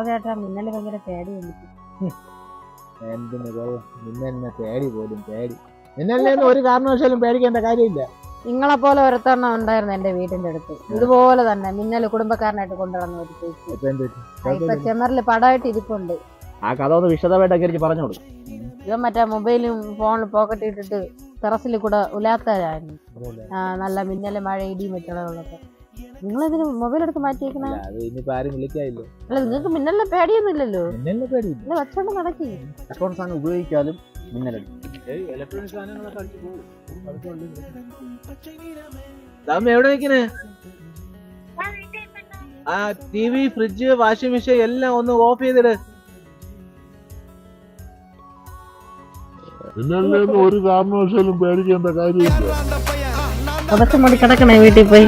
ചേട്ടാ മിന്നല് ഭയങ്കര പേടി എനിക്ക്. മിന്നലിനെ പേടി പോലും പേടി. മിന്നലിനെ ഒരു കാരണവശാലും പേടിക്കേണ്ട കാര്യമില്ല. നിങ്ങളെ പോലെ ഒരുത്തെണ്ണം ഉണ്ടായിരുന്നു എന്റെ വീടിന്റെ അടുത്ത്. ഇതുപോലെ തന്നെ മിന്നല് കുടുംബക്കാരനായിട്ട് കൊണ്ടുവന്ന ഒരു ചേച്ചി. ഇപ്പൊ ചെമ്മറില് പടമായിട്ട് ഇരിപ്പുണ്ട്. ആ കഥ ഒന്ന് വിശദമായിട്ടൊക്കെ പറഞ്ഞു കൊടുക്കും. ഇവൻ മറ്റേ മൊബൈലും ഫോണിൽ പോക്കറ്റ് ഇട്ടിട്ട് ടെറസിൽ കൂടെ ഉലാത്തായിരുന്നു. നല്ല മിന്നല് മഴ ഇടിയും വെച്ചളകളൊക്കെ. നിങ്ങളെതിന് മൊബൈൽ എടുത്ത് മാറ്റിയേക്കണ? അല്ല നിങ്ങൾക്ക് മിന്നലിനെ പേടിയൊന്നും ഇല്ലല്ലോ. വച്ചോണ്ട് നടക്കി ഇലക്ട്രോണിക് സാധനം ഉപയോഗിക്കാനും മിന്നലടിക്കും. എവിടെ നിൽക്കണേ? ആ TV, ഫ്രിഡ്ജ്, വാഷിംഗ് മെഷീൻ എല്ലാം ഒന്ന് ഓഫ് ചെയ്തിട്. ഒരു കാരണവശാലും പേടിക്കേണ്ട കാര്യമില്ല. അതൊക്കെ മുടി കിടക്കണേ വീട്ടിൽ പോയി.